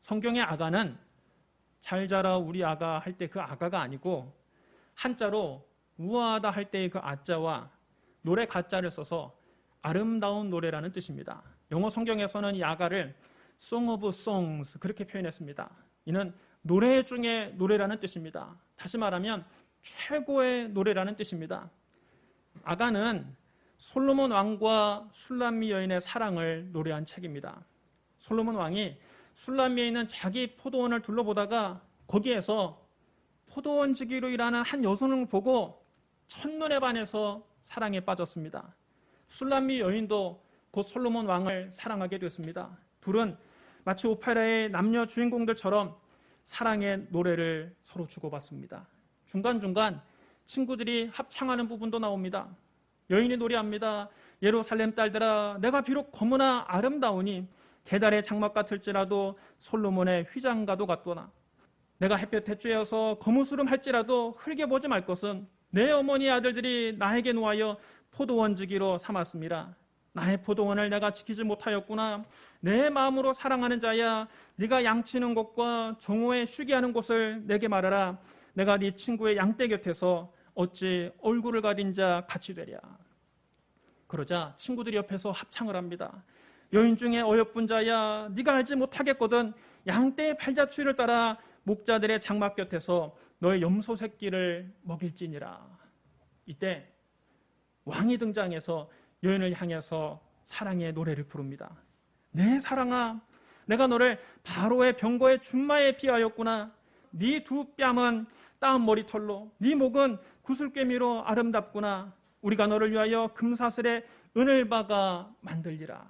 성경의 아가는 잘 자라 우리 아가 할 때 그 아가가 아니고 한자로 우아하다 할 때의 그 아자와 노래 가자를 써서 아름다운 노래라는 뜻입니다. 영어 성경에서는 이 아가를 Song of Songs 그렇게 표현했습니다. 이는 노래 중에 노래라는 뜻입니다. 다시 말하면 최고의 노래라는 뜻입니다. 아가는 솔로몬 왕과 술람미 여인의 사랑을 노래한 책입니다. 솔로몬 왕이 술람미에 있는 자기 포도원을 둘러보다가 거기에서 포도원지기로 일하는 한 여성을 보고 첫눈에 반해서 사랑에 빠졌습니다. 술람미 여인도 곧 솔로몬 왕을 사랑하게 됐습니다. 둘은 마치 오페라의 남녀 주인공들처럼 사랑의 노래를 서로 주고받습니다. 중간중간 친구들이 합창하는 부분도 나옵니다. 여인이 노래합니다. 예루살렘 딸들아, 내가 비록 검으나 아름다우니 계달의 장막 같을지라도 솔로몬의 휘장과도 같도나, 내가 햇볕에 쬐어서 거무스름 할지라도 흘겨 보지 말 것은 내 어머니 아들들이 나에게 놓아여 포도원지기로 삼았습니다. 나의 포도원을 내가 지키지 못하였구나. 내 마음으로 사랑하는 자야, 네가 양치는 곳과 정오에 쉬게 하는 곳을 내게 말하라. 내가 네 친구의 양떼 곁에서 어찌 얼굴을 가린 자 같이 되랴. 그러자 친구들이 옆에서 합창을 합니다. 여인 중에 어여쁜 자야, 네가 알지 못하겠거든. 양떼의 팔자추위를 따라 목자들의 장막 곁에서 너의 염소 새끼를 먹일지니라. 이때 왕이 등장해서 여인을 향해서 사랑의 노래를 부릅니다. 내 사랑아, 내가 너를 바로의 병거의 준마에 비하였구나. 네 두 뺨은 따은 머리털로, 네 목은 구슬꿰미로 아름답구나. 우리가 너를 위하여 금사슬에 은을 박아 만들리라.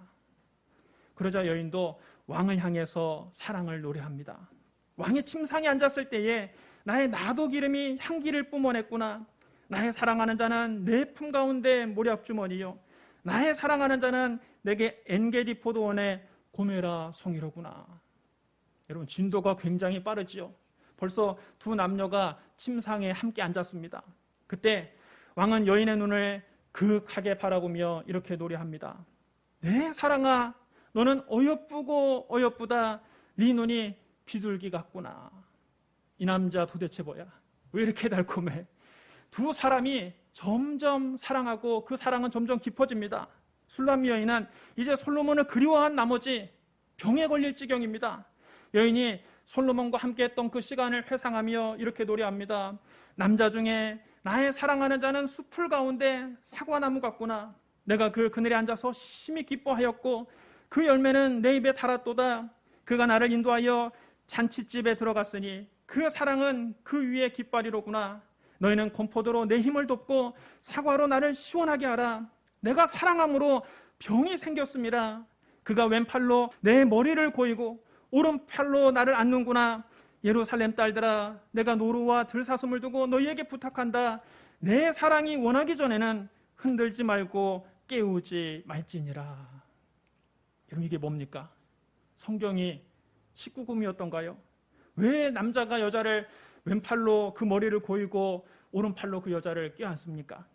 그러자 여인도 왕을 향해서 사랑을 노래합니다. 왕이 침상에 앉았을 때에 나의 나도 기름이 향기를 뿜어냈구나. 나의 사랑하는 자는 내 품 가운데 모략주머니요, 나의 사랑하는 자는 내게 엔게디 포도원의 고메라 송이로구나. 여러분, 진도가 굉장히 빠르지요. 벌써 두 남녀가 침상에 함께 앉았습니다. 그때 왕은 여인의 눈을 그윽하게 바라보며 이렇게 노래합니다. 내 사랑아, 너는 어여쁘고 어여쁘다. 네 눈이 비둘기 같구나. 이 남자 도대체 뭐야? 왜 이렇게 달콤해? 두 사람이 점점 사랑하고 그 사랑은 점점 깊어집니다. 술람미 여인은 이제 솔로몬을 그리워한 나머지 병에 걸릴 지경입니다. 여인이 솔로몬과 함께 했던 그 시간을 회상하며 이렇게 노래합니다. 남자 중에 나의 사랑하는 자는 숲풀 가운데 사과나무 같구나. 내가 그 그늘에 앉아서 심히 기뻐하였고 그 열매는 내 입에 달았도다. 그가 나를 인도하여 잔치집에 들어갔으니 그 사랑은 그 위에 깃발이로구나. 너희는 곰포도로 내 힘을 돕고 사과로 나를 시원하게 하라. 내가 사랑함으로 병이 생겼습니다. 그가 왼팔로 내 머리를 고이고 오른팔로 나를 안는구나. 예루살렘 딸들아, 내가 노루와 들사슴을 두고 너희에게 부탁한다. 내 사랑이 원하기 전에는 흔들지 말고 깨우지 말지니라. 여러분, 이게 뭡니까? 성경이 19금이었던가요? 왜 남자가 여자를 왼팔로 그 머리를 고이고 오른팔로 그 여자를 껴안습니까?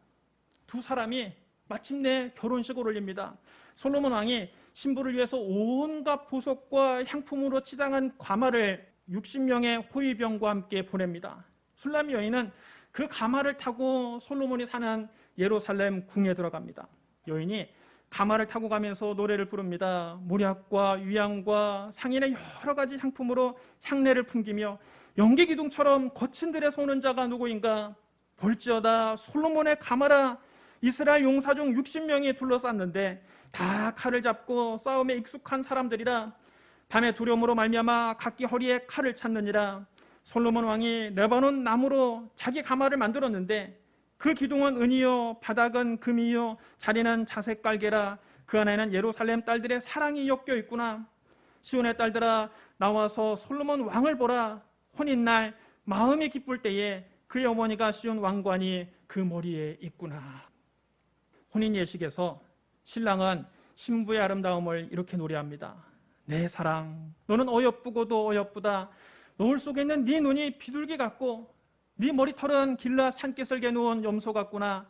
두 사람이 마침내 결혼식을 올립니다. 솔로몬 왕이 신부를 위해서 온갖 보석과 향품으로 치장한 가마를 60명의 호위병과 함께 보냅니다. 술람미 여인은 그 가마를 타고 솔로몬이 사는 예루살렘 궁에 들어갑니다. 여인이 가마를 타고 가면서 노래를 부릅니다. 모략과 위향과 상인의 여러 가지 향품으로 향내를 풍기며 연기기둥처럼 거친 들에서 오는 자가 누구인가? 볼지어다 솔로몬의 가마라. 이스라엘 용사 중 60명이 둘러쌌는데 다 칼을 잡고 싸움에 익숙한 사람들이라. 밤의 두려움으로 말미암아 각기 허리에 칼을 찾느니라. 솔로몬 왕이 레바논 나무로 자기 가마를 만들었는데 그 기둥은 은이요 바닥은 금이요 자리는 자색 깔개라. 그 안에는 예루살렘 딸들의 사랑이 엮여 있구나. 시온의 딸들아, 나와서 솔로몬 왕을 보라. 혼인날 마음이 기쁠 때에 그의 어머니가 씌운 왕관이 그 머리에 있구나. 혼인 예식에서 신랑은 신부의 아름다움을 이렇게 노래합니다. 내 사랑, 너는 어여쁘고도 어여쁘다. 노을 속에 있는 네 눈이 비둘기 같고 네 머리털은 길라 산기슭에 누운 염소 같구나.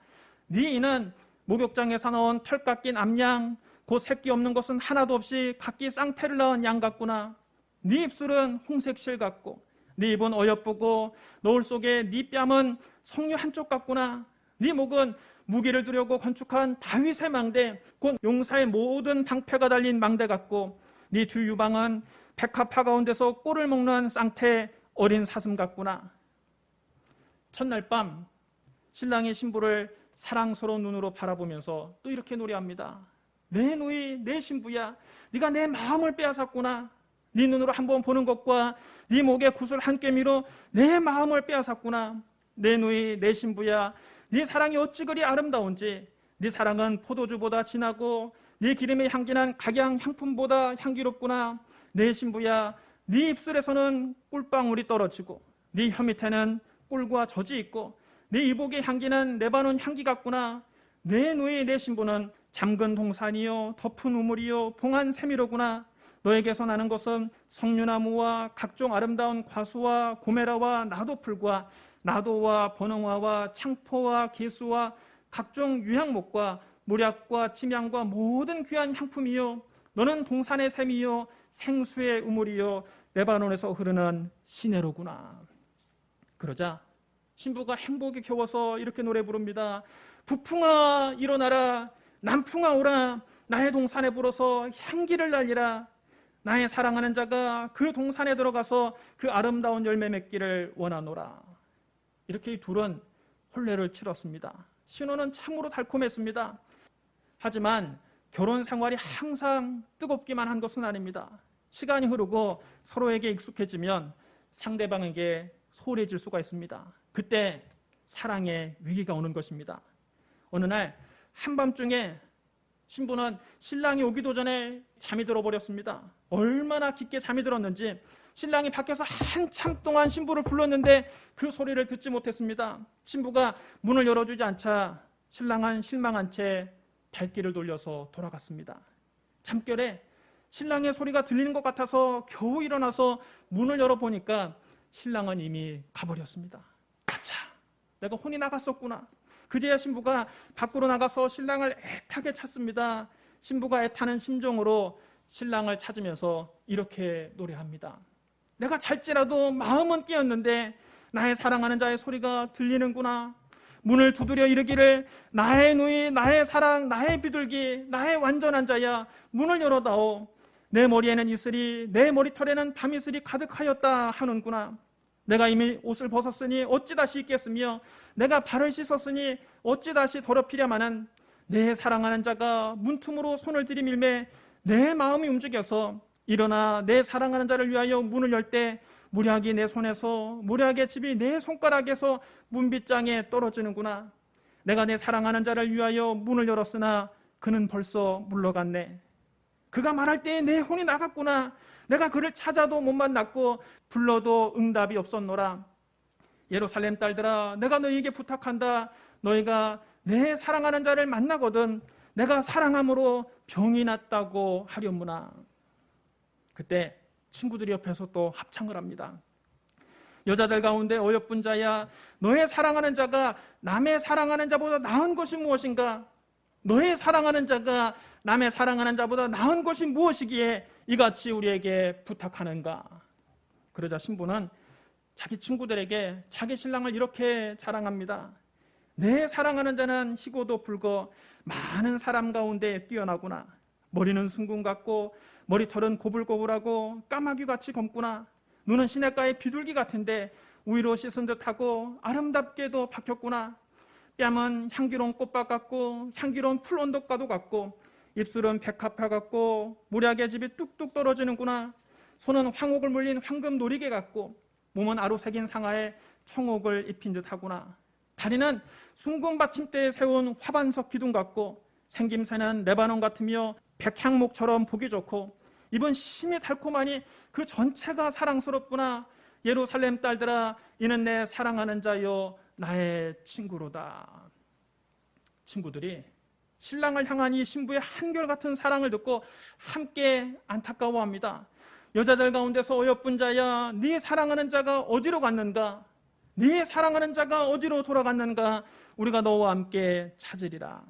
네 이는 목욕장에서 나온 털 깎인 암양, 곧 새끼 없는 것은 하나도 없이 각기 쌍태를 낳은 양 같구나. 네 입술은 홍색실 같고 네 입은 어여쁘고 노을 속에 네 뺨은 석류 한쪽 같구나. 네 목은 무기를 두려고 건축한 다윗의 망대, 곧 용사의 모든 방패가 달린 망대 같고 네 두 유방은 백합화 가운데서 꿀을 먹는 쌍태 어린 사슴 같구나. 첫날 밤 신랑이 신부를 사랑스러운 눈으로 바라보면서 또 이렇게 노래합니다. 내 누이 내 신부야, 네가 내 마음을 빼앗았구나. 네 눈으로 한번 보는 것과 네 목에 구슬 한 꿰미로 내 마음을 빼앗았구나. 내 누이 내 신부야, 네 사랑이 어찌 그리 아름다운지. 네 사랑은 포도주보다 진하고 네 기름의 향기는 각양 향품보다 향기롭구나. 내 신부야, 네 입술에서는 꿀방울이 떨어지고 네 혀 밑에는 꿀과 젖이 있고 네 이복의 향기는 레바논 향기 같구나. 내 누이 내 신부는 잠근 동산이요 덮은 우물이요 봉한 세미로구나. 너에게서 나는 것은 석류나무와 각종 아름다운 과수와 고메라와 나도풀과 나도와 번영화와 창포와 개수와 각종 유향목과 모략과 침향과 모든 귀한 향품이요 너는 동산의 샘이요 생수의 우물이요 레바논에서 흐르는 시내로구나. 그러자 신부가 행복이 겨워서 이렇게 노래 부릅니다. 북풍아 일어나라, 남풍아 오라. 나의 동산에 불어서 향기를 날리라. 나의 사랑하는 자가 그 동산에 들어가서 그 아름다운 열매 맺기를 원하노라. 이렇게 이 둘은 혼례를 치렀습니다. 신혼은 참으로 달콤했습니다. 하지만 결혼 생활이 항상 뜨겁기만 한 것은 아닙니다. 시간이 흐르고 서로에게 익숙해지면 상대방에게 소홀해질 수가 있습니다. 그때 사랑의 위기가 오는 것입니다. 어느 날 한밤중에 신부는 신랑이 오기도 전에 잠이 들어버렸습니다. 얼마나 깊게 잠이 들었는지 신랑이 밖에서 한참 동안 신부를 불렀는데 그 소리를 듣지 못했습니다. 신부가 문을 열어주지 않자 신랑은 실망한 채 발길을 돌려서 돌아갔습니다. 잠결에 신랑의 소리가 들리는 것 같아서 겨우 일어나서 문을 열어보니까 신랑은 이미 가버렸습니다. 아차, 내가 혼이 나갔었구나. 그제야 신부가 밖으로 나가서 신랑을 애타게 찾습니다. 신부가 애타는 심정으로 신랑을 찾으면서 이렇게 노래합니다. 내가 잘지라도 마음은 깨었는데 나의 사랑하는 자의 소리가 들리는구나. 문을 두드려 이르기를 나의 누이, 나의 사랑, 나의 비둘기, 나의 완전한 자야, 문을 열어다오. 내 머리에는 이슬이, 내 머리털에는 밤이슬이 가득하였다 하는구나. 내가 이미 옷을 벗었으니 어찌 다시 입겠으며 내가 발을 씻었으니 어찌 다시 더럽히랴마는 내 사랑하는 자가 문틈으로 손을 들이밀매 내 마음이 움직여서 일어나 내 사랑하는 자를 위하여 문을 열 때 무략이 내 손에서 무략의 집이 내 손가락에서 문빗장에 떨어지는구나. 내가 내 사랑하는 자를 위하여 문을 열었으나 그는 벌써 물러갔네. 그가 말할 때에 내 혼이 나갔구나. 내가 그를 찾아도 못 만났고 불러도 응답이 없었노라. 예루살렘 딸들아, 내가 너희에게 부탁한다. 너희가 내 사랑하는 자를 만나거든 내가 사랑함으로 병이 났다고 하려무나. 그때 친구들이 옆에서 또 합창을 합니다. 여자들 가운데 어여쁜 자야, 너의 사랑하는 자가 남의 사랑하는 자보다 나은 것이 무엇인가? 너의 사랑하는 자가 남의 사랑하는 자보다 나은 것이 무엇이기에 이같이 우리에게 부탁하는가? 그러자 신부는 자기 친구들에게 자기 신랑을 이렇게 자랑합니다. 내 사랑하는 자는 희고도 붉어 많은 사람 가운데 뛰어나구나. 머리는 순금 같고 머리털은 고불고불하고 까마귀같이 검구나. 눈은 시냇가의 비둘기 같은데 우위로 씻은 듯하고 아름답게도 박혔구나. 뺨은 향기로운 꽃밭 같고 향기로운 풀 언덕과도 같고 입술은 백합화 같고 모략의 집이 뚝뚝 떨어지는구나. 손은 황옥을 물린 황금 놀이개 같고 몸은 아로새긴 상하에 청옥을 입힌 듯하구나. 다리는 순금 받침대에 세운 화반석 기둥 같고 생김새는 레바논 같으며 백향목처럼 보기 좋고 입은 심히 달콤하니 그 전체가 사랑스럽구나. 예루살렘 딸들아, 이는 내 사랑하는 자요 나의 친구로다. 친구들이 신랑을 향한 이 신부의 한결같은 사랑을 듣고 함께 안타까워합니다. 여자들 가운데서 어여쁜 자야, 네 사랑하는 자가 어디로 갔는가? 네 사랑하는 자가 어디로 돌아갔는가? 우리가 너와 함께 찾으리라.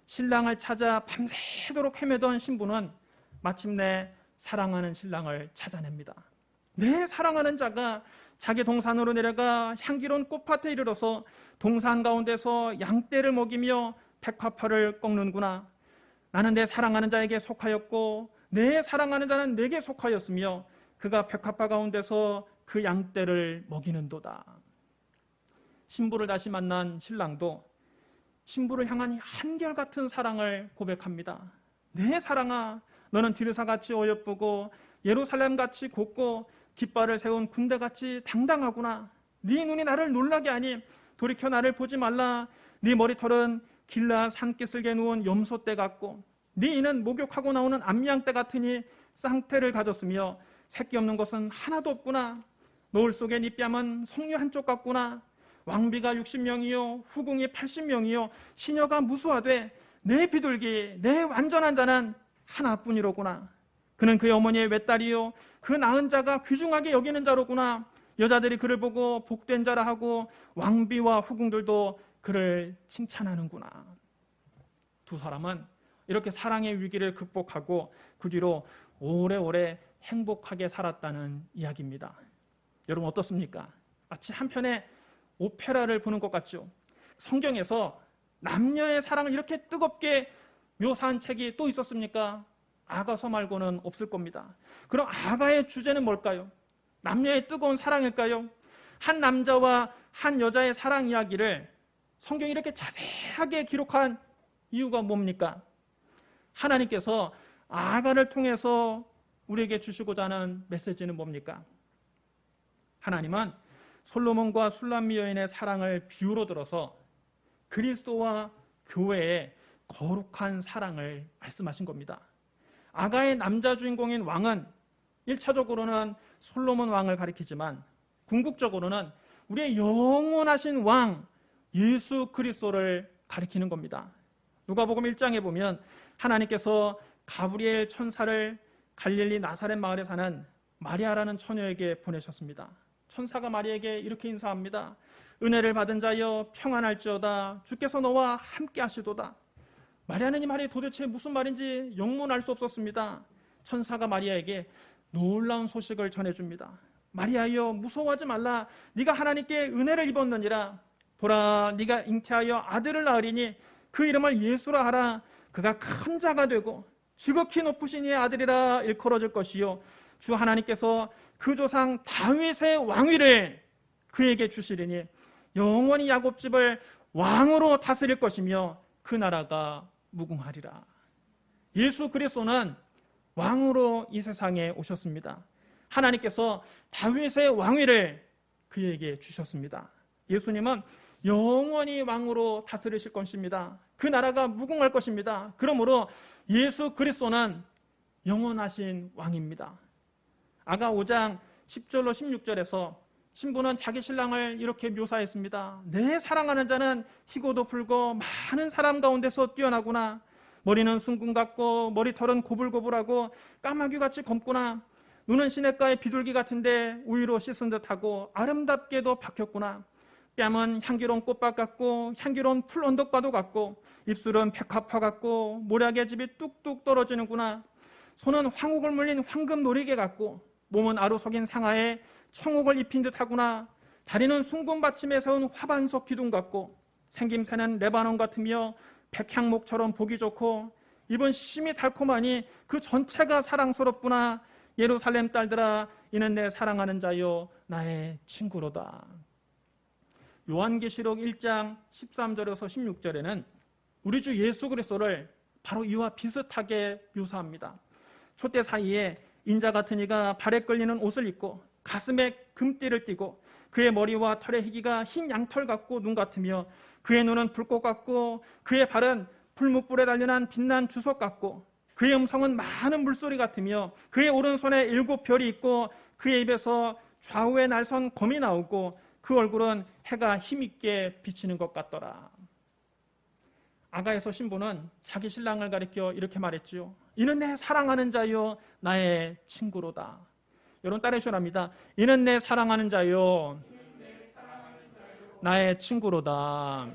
신랑을 찾아 밤새도록 헤매던 신부는 마침내 사랑하는 신랑을 찾아냅니다. 내 사랑하는 자가 자기 동산으로 내려가 향기로운 꽃밭에 이르러서 동산 가운데서 양떼를 먹이며 백합화를 꺾는구나. 나는 내 사랑하는 자에게 속하였고 내 사랑하는 자는 내게 속하였으며 그가 백합화 가운데서 그 양떼를 먹이는도다. 신부를 다시 만난 신랑도 신부를 향한 한결같은 사랑을 고백합니다. 내 사랑아, 너는 디르사같이 어여쁘고 예루살렘같이 곱고 깃발을 세운 군대같이 당당하구나. 네 눈이 나를 놀라게 하니 돌이켜 나를 보지 말라. 네 머리털은 길라 산기슭에 누운 염소떼 같고 네 이는 목욕하고 나오는 암양떼 같으니 쌍태를 가졌으며 새끼 없는 것은 하나도 없구나. 노을 속에 네 뺨은 석류 한쪽 같구나. 왕비가 60명이요 후궁이 80명이요 시녀가 무수하되 내 비둘기 내 완전한 자는 하나뿐이로구나. 그는 그의 어머니의 외딸이요 그 낳은 자가 귀중하게 여기는 자로구나. 여자들이 그를 보고 복된 자라 하고 왕비와 후궁들도 그를 칭찬하는구나. 두 사람은 이렇게 사랑의 위기를 극복하고 그 뒤로 오래오래 행복하게 살았다는 이야기입니다. 여러분 어떻습니까? 마치 한 편의 오페라를 보는 것 같죠? 성경에서 남녀의 사랑을 이렇게 뜨겁게 묘사한 책이 또 있었습니까? 아가서 말고는 없을 겁니다. 그럼 아가의 주제는 뭘까요? 남녀의 뜨거운 사랑일까요? 한 남자와 한 여자의 사랑 이야기를 성경이 이렇게 자세하게 기록한 이유가 뭡니까? 하나님께서 아가를 통해서 우리에게 주시고자 하는 메시지는 뭡니까? 하나님은 솔로몬과 술람미 여인의 사랑을 비유로 들어서 그리스도와 교회의 거룩한 사랑을 말씀하신 겁니다. 아가의 남자 주인공인 왕은 1차적으로는 솔로몬 왕을 가리키지만 궁극적으로는 우리의 영원하신 왕 예수 그리스도를 가리키는 겁니다. 누가복음 1장에 보면 하나님께서 가브리엘 천사를 갈릴리 나사렛 마을에 사는 마리아라는 처녀에게 보내셨습니다. 천사가 마리아에게 이렇게 인사합니다. 은혜를 받은 자여 평안할지어다. 주께서 너와 함께 하시도다. 마리아는 이 말이 도대체 무슨 말인지 영문할 수 없었습니다. 천사가 마리아에게 놀라운 소식을 전해줍니다. 마리아여 무서워하지 말라. 네가 하나님께 은혜를 입었느니라. 보라 네가 잉태하여 아들을 낳으리니 그 이름을 예수라 하라. 그가 큰 자가 되고 지극히 높으신 이의 아들이라 일컬어질 것이요 주 하나님께서 그 조상 다윗의 왕위를 그에게 주시리니 영원히 야곱 집을 왕으로 다스릴 것이며 그 나라가 무궁하리라. 예수 그리스도는 왕으로 이 세상에 오셨습니다. 하나님께서 다윗의 왕위를 그에게 주셨습니다. 예수님은 영원히 왕으로 다스리실 것입니다. 그 나라가 무궁할 것입니다. 그러므로 예수 그리스도는 영원하신 왕입니다. 아가 5장 10절로 16절에서 신부는 자기 신랑을 이렇게 묘사했습니다. 내 사랑하는 자는 희고도 불고 많은 사람 가운데서 뛰어나구나. 머리는 순금 같고 머리털은 고불고불하고 까마귀같이 검구나. 눈은 시냇가의 비둘기 같은데 우유로 씻은 듯하고 아름답게도 박혔구나. 뺨은 향기로운 꽃밭 같고 향기로운 풀 언덕바도 같고 입술은 백합화 같고 모략의 즙이 뚝뚝 떨어지는구나. 손은 황옥을 물린 황금 놀이개 같고 몸은 아루 속인 상아에 청옥을 입힌 듯하구나. 다리는 순금 받침에 세운 화반석 기둥 같고 생김새는 레바논 같으며 백향목처럼 보기 좋고 입은 심이 달콤하니 그 전체가 사랑스럽구나. 예루살렘 딸들아 이는 내 사랑하는 자요 나의 친구로다. 요한계시록 1장 13절에서 16절에는 우리 주 예수 그리스도를 바로 이와 비슷하게 묘사합니다. 촛대 사이에 인자 같은 이가 발에 끌리는 옷을 입고 가슴에 금띠를 띠고 그의 머리와 털의 희기가 흰 양털 같고 눈 같으며 그의 눈은 불꽃 같고 그의 발은 풀무불에 달려난 빛난 주석 같고 그의 음성은 많은 물소리 같으며 그의 오른손에 7별이 있고 그의 입에서 좌우에 날선 검이 나오고 그 얼굴은 해가 힘있게 비치는 것 같더라. 아가에서 신부는 자기 신랑을 가리켜 이렇게 말했지요. 이는 내 사랑하는 자요 나의 친구로다. 여러분 따라해주랍니다. 이는 내 사랑하는 자요 나의 친구로다.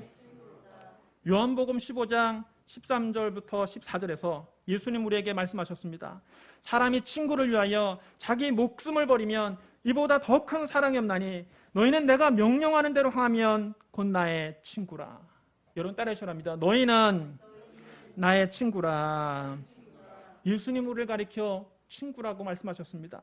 요한복음 15장 13절부터 14절에서 예수님 우리에게 말씀하셨습니다. 사람이 친구를 위하여 자기 목숨을 버리면 이보다 더 큰 사랑이 없나니 너희는 내가 명령하는 대로 행하면 곧 나의 친구라. 여러분 따라해 주랍니다. 너희는 나의 친구라. 예수님 우리를 가리켜 친구라고 말씀하셨습니다.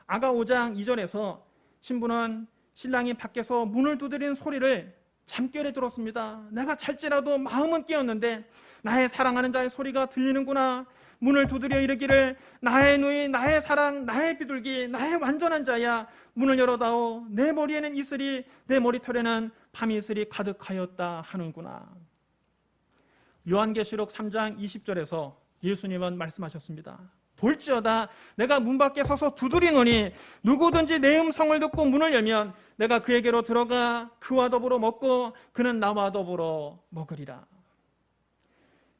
아가 5장 2절에서 신부는 신랑이 밖에서 문을 두드리는 소리를 잠결에 들었습니다. 내가 잘지라도 마음은 깨었는데 나의 사랑하는 자의 소리가 들리는구나. 문을 두드려 이르기를 나의 누이, 나의 사랑, 나의 비둘기, 나의 완전한 자야. 문을 열어다오. 내 머리에는 이슬이, 내 머리털에는 밤이슬이 가득하였다 하는구나. 요한계시록 3장 20절에서 예수님은 말씀하셨습니다. 볼지어다 내가 문 밖에 서서 두드리노니 누구든지 내 음성을 듣고 문을 열면 내가 그에게로 들어가 그와 더불어 먹고 그는 나와 더불어 먹으리라.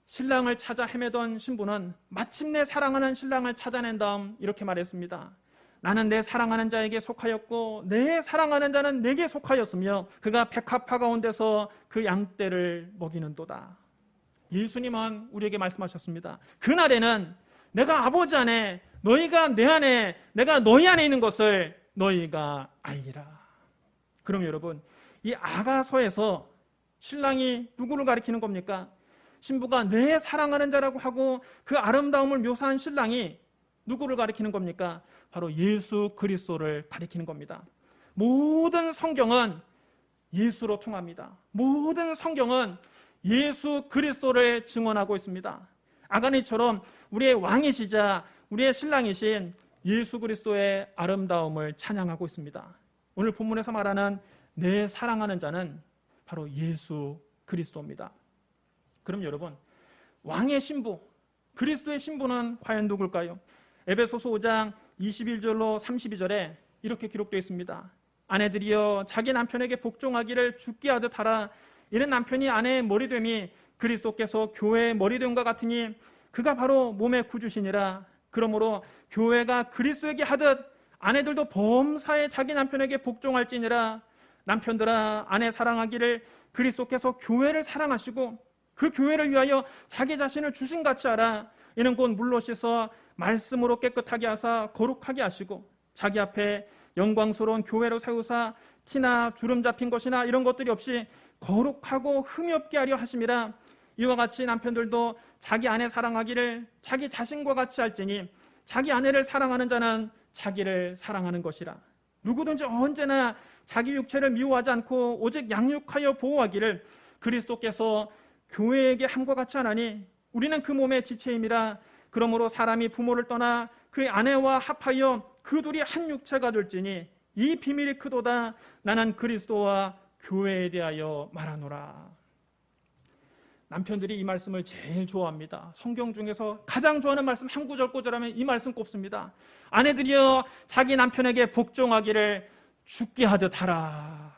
신랑을 찾아 헤매던 신부는 마침내 사랑하는 신랑을 찾아낸 다음 이렇게 말했습니다. 나는 내 사랑하는 자에게 속하였고 내 사랑하는 자는 내게 속하였으며 그가 백합화 가운데서 그 양떼를 먹이는도다. 예수님은 우리에게 말씀하셨습니다. 그날에는 내가 아버지 안에, 너희가 내 안에, 내가 너희 안에 있는 것을 너희가 알리라. 그럼 여러분, 이 아가서에서 신랑이 누구를 가리키는 겁니까? 신부가 내 사랑하는 자라고 하고 그 아름다움을 묘사한 신랑이 누구를 가리키는 겁니까? 바로 예수 그리스도를 가리키는 겁니다. 모든 성경은 예수로 통합니다. 모든 성경은 예수 그리스도를 증언하고 있습니다. 아가니처럼 우리의 왕이시자 우리의 신랑이신 예수 그리스도의 아름다움을 찬양하고 있습니다. 오늘 본문에서 말하는 내 사랑하는 자는 바로 예수 그리스도입니다. 그럼 여러분, 왕의 신부, 그리스도의 신부는 과연 누굴까요? 에베소서 5장 21절로 32절에 이렇게 기록되어 있습니다. 아내들이여 자기 남편에게 복종하기를 죽게 하듯 하라. 이는 남편이 아내의 머리됨이 그리스도께서 교회의 머리됨과 같으니 그가 바로 몸의 구주시니라. 그러므로 교회가 그리스도에게 하듯 아내들도 범사에 자기 남편에게 복종할지니라. 남편들아 아내 사랑하기를 그리스도께서 교회를 사랑하시고 그 교회를 위하여 자기 자신을 주신같이 하라. 이는 곧 물로 씻어 말씀으로 깨끗하게 하사 거룩하게 하시고 자기 앞에 영광스러운 교회로 세우사 티나 주름 잡힌 것이나 이런 것들이 없이 거룩하고 흠이 없게 하려 하심이라. 이와 같이 남편들도 자기 아내 사랑하기를 자기 자신과 같이 할지니 자기 아내를 사랑하는 자는 자기를 사랑하는 것이라. 누구든지 언제나 자기 육체를 미워하지 않고 오직 양육하여 보호하기를 그리스도께서 교회에게 함과 같이 하나니 우리는 그 몸의 지체임이라. 그러므로 사람이 부모를 떠나 그의 아내와 합하여 그 둘이 한 육체가 될지니 이 비밀이 크도다. 나는 그리스도와 교회에 대하여 말하노라. 남편들이 이 말씀을 제일 좋아합니다. 성경 중에서 가장 좋아하는 말씀 한 구절 꽂으라면 이 말씀 꼽습니다. 아내들이여 자기 남편에게 복종하기를 죽게 하듯 하라.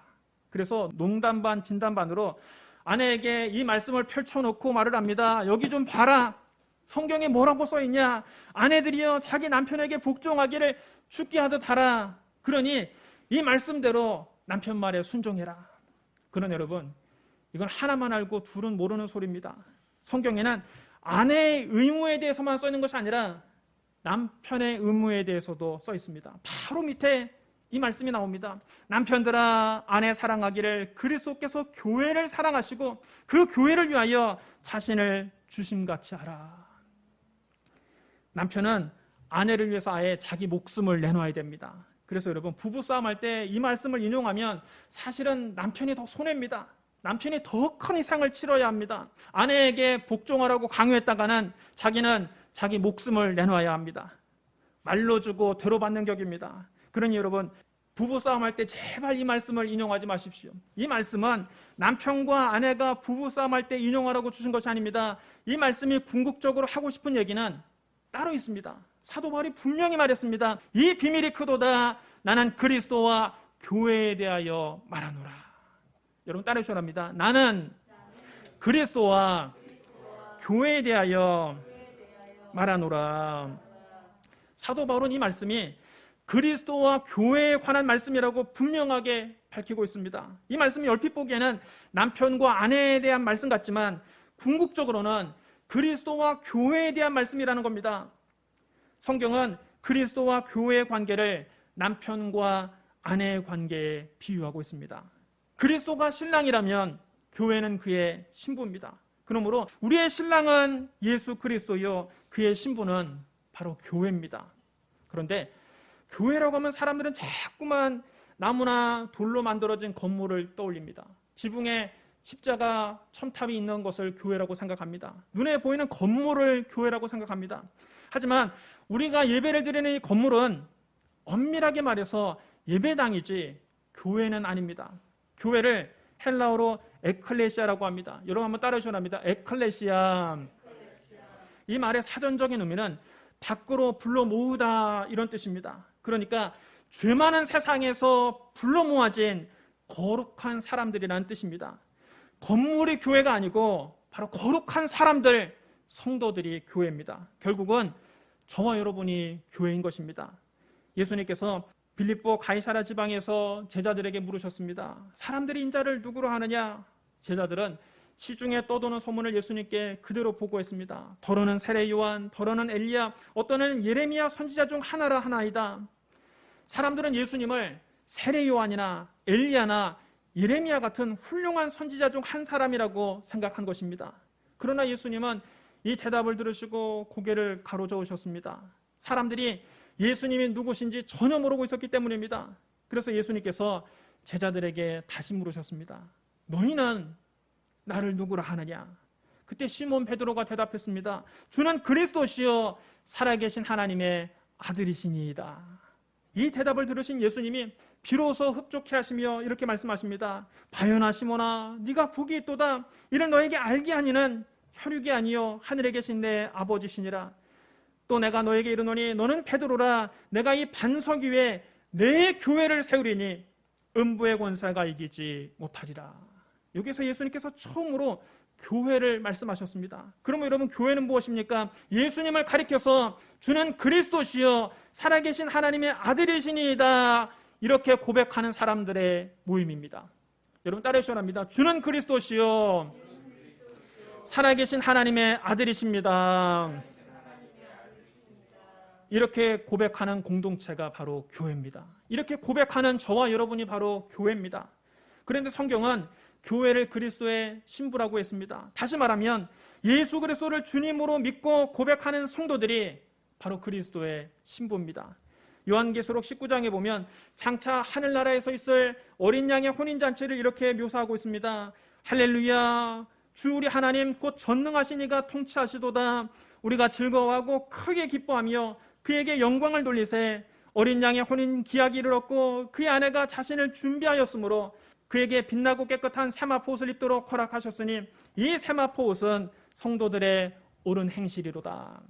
그래서 농담 반 진담 반으로 아내에게 이 말씀을 펼쳐놓고 말을 합니다. 여기 좀 봐라. 성경에 뭐라고 써있냐. 아내들이여 자기 남편에게 복종하기를 죽게 하듯 하라. 그러니 이 말씀대로 남편 말에 순종해라. 그러나 여러분, 이건 하나만 알고 둘은 모르는 소리입니다. 성경에는 아내의 의무에 대해서만 써 있는 것이 아니라 남편의 의무에 대해서도 써 있습니다. 바로 밑에 이 말씀이 나옵니다. 남편들아 아내 사랑하기를 그리스도께서 교회를 사랑하시고 그 교회를 위하여 자신을 주심같이 하라. 남편은 아내를 위해서 아예 자기 목숨을 내놓아야 됩니다. 그래서 여러분, 부부싸움 할 때 이 말씀을 인용하면 사실은 남편이 더 손해입니다. 남편이 더 큰 희생을 치러야 합니다. 아내에게 복종하라고 강요했다가는 자기는 자기 목숨을 내놓아야 합니다. 말로 주고 되로 받는 격입니다. 그러니 여러분, 부부싸움 할 때 제발 이 말씀을 인용하지 마십시오. 이 말씀은 남편과 아내가 부부싸움 할 때 인용하라고 주신 것이 아닙니다. 이 말씀이 궁극적으로 하고 싶은 얘기는 따로 있습니다. 사도 바울이 분명히 말했습니다. 이 비밀이 크도다. 나는 그리스도와 교회에 대하여 말하노라. 여러분 따라해 주셔야 합니다. 나는 그리스도와 교회에 대하여 말하노라. 사도 바울은 이 말씀이 그리스도와 교회에 관한 말씀이라고 분명하게 밝히고 있습니다. 이 말씀이 얼핏 보기에는 남편과 아내에 대한 말씀 같지만 궁극적으로는 그리스도와 교회에 대한 말씀이라는 겁니다. 성경은 그리스도와 교회의 관계를 남편과 아내의 관계에 비유하고 있습니다. 그리스도가 신랑이라면 교회는 그의 신부입니다. 그러므로 우리의 신랑은 예수 그리스도요, 그의 신부는 바로 교회입니다. 그런데 교회라고 하면 사람들은 자꾸만 나무나 돌로 만들어진 건물을 떠올립니다. 지붕에 십자가 첨탑이 있는 것을 교회라고 생각합니다. 눈에 보이는 건물을 교회라고 생각합니다. 하지만 우리가 예배를 드리는 이 건물은 엄밀하게 말해서 예배당이지 교회는 아닙니다. 교회를 헬라어로 에클레시아라고 합니다. 여러분 한번 따라해 주시기 바랍니다. 에클레시아. 이 말의 사전적인 의미는 밖으로 불러 모으다 이런 뜻입니다. 그러니까 죄 많은 세상에서 불러 모아진 거룩한 사람들이라는 뜻입니다. 건물이 교회가 아니고 바로 거룩한 사람들, 성도들이 교회입니다. 결국은 저와 여러분이 교회인 것입니다. 예수님께서 빌립보 가이사랴 지방에서 제자들에게 물으셨습니다. 사람들이 인자를 누구로 하느냐? 제자들은 시중에 떠도는 소문을 예수님께 그대로 보고했습니다. 더러는 세례 요한, 더러는 엘리야, 어떠는 예레미야 선지자 중 하나라 하나이다. 사람들은 예수님을 세례 요한이나 엘리야나 예레미야 같은 훌륭한 선지자 중 한 사람이라고 생각한 것입니다. 그러나 예수님은 이 대답을 들으시고 고개를 가로저으셨습니다. 사람들이 예수님이 누구신지 전혀 모르고 있었기 때문입니다. 그래서 예수님께서 제자들에게 다시 물으셨습니다. 너희는 나를 누구라 하느냐? 그때 시몬 베드로가 대답했습니다. 주는 그리스도시요 살아계신 하나님의 아들이시니이다. 이 대답을 들으신 예수님이 비로소 흡족해 하시며 이렇게 말씀하십니다. 바요나 시몬아, 네가 복이 있도다. 이를 너에게 알게 하니는 혈육이 아니요 하늘에 계신 내 아버지시니라. 또 내가 너에게 이르노니 너는 베드로라. 내가 이 반석 위에 내 교회를 세우리니 음부의 권세가 이기지 못하리라. 여기서 예수님께서 처음으로 교회를 말씀하셨습니다. 그러면 여러분, 교회는 무엇입니까? 예수님을 가리켜서 주는 그리스도시요 살아계신 하나님의 아들이시니이다, 이렇게 고백하는 사람들의 모임입니다. 여러분 따라해 주셔야 합니다. 주는 그리스도시요 살아계신 하나님의 아들이십니다. 이렇게 고백하는 공동체가 바로 교회입니다. 이렇게 고백하는 저와 여러분이 바로 교회입니다. 그런데 성경은 교회를 그리스도의 신부라고 했습니다. 다시 말하면 예수 그리스도를 주님으로 믿고 고백하는 성도들이 바로 그리스도의 신부입니다. 요한계시록 19장에 보면 장차 하늘나라에서 있을 어린 양의 혼인잔치를 이렇게 묘사하고 있습니다. 할렐루야, 주 우리 하나님 곧 전능하신 이가 통치하시도다. 우리가 즐거워하고 크게 기뻐하며 그에게 영광을 돌리세. 어린 양의 혼인 기약이 이르렀고 그의 아내가 자신을 준비하였으므로 그에게 빛나고 깨끗한 세마포 옷을 입도록 허락하셨으니 이 세마포 옷은 성도들의 옳은 행실이로다.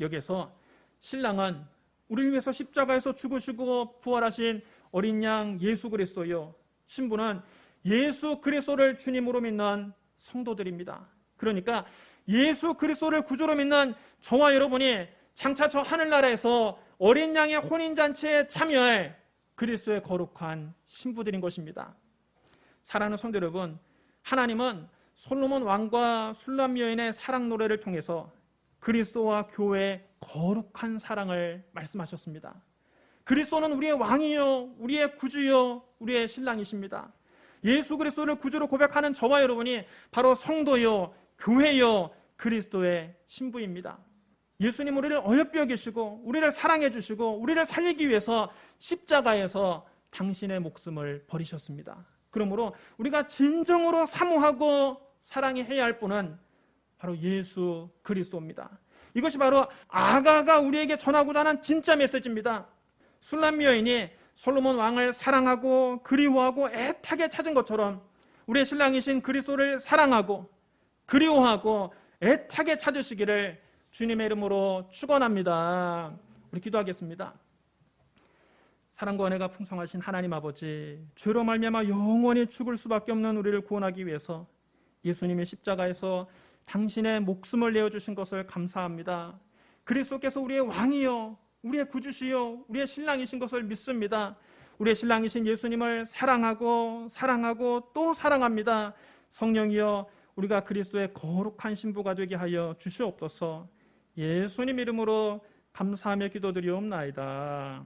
여기에서 신랑은 우리를 위해서 십자가에서 죽으시고 부활하신 어린 양 예수 그리스도요, 신부는 예수 그리스도를 주님으로 믿는 성도들입니다. 그러니까 예수 그리스도를 구주로 믿는 저와 여러분이 장차 저 하늘나라에서 어린 양의 혼인잔치에 참여할 그리스도의 거룩한 신부들인 것입니다. 사랑하는 성도 여러분, 하나님은 솔로몬 왕과 술람 여인의 사랑 노래를 통해서 그리스도와 교회의 거룩한 사랑을 말씀하셨습니다. 그리스도는 우리의 왕이요, 우리의 구주요, 우리의 신랑이십니다. 예수 그리스도를 구주로 고백하는 저와 여러분이 바로 성도요, 교회요, 그리스도의 신부입니다. 예수님 우리를 어여삐 여기시고 우리를 사랑해 주시고 우리를 살리기 위해서 십자가에서 당신의 목숨을 버리셨습니다. 그러므로 우리가 진정으로 사모하고 사랑해야 할 분은 바로 예수 그리스도입니다. 이것이 바로 아가가 우리에게 전하고자 하는 진짜 메시지입니다. 술람 여인이 솔로몬 왕을 사랑하고 그리워하고 애타게 찾은 것처럼 우리의 신랑이신 그리스도를 사랑하고 그리워하고 애타게 찾으시기를 주님의 이름으로 축원합니다. 우리 기도하겠습니다. 사랑과 은혜가 풍성하신 하나님 아버지, 죄로 말미암아 영원히 죽을 수밖에 없는 우리를 구원하기 위해서 예수님이 십자가에서 당신의 목숨을 내어주신 것을 감사합니다. 그리스도께서 우리의 왕이요, 우리의 구주시요, 우리의 신랑이신 것을 믿습니다. 우리의 신랑이신 예수님을 사랑하고 또 사랑합니다. 성령이여, 우리가 그리스도의 거룩한 신부가 되게 하여 주시옵소서. 예수님 이름으로 감사하며 기도드리옵나이다.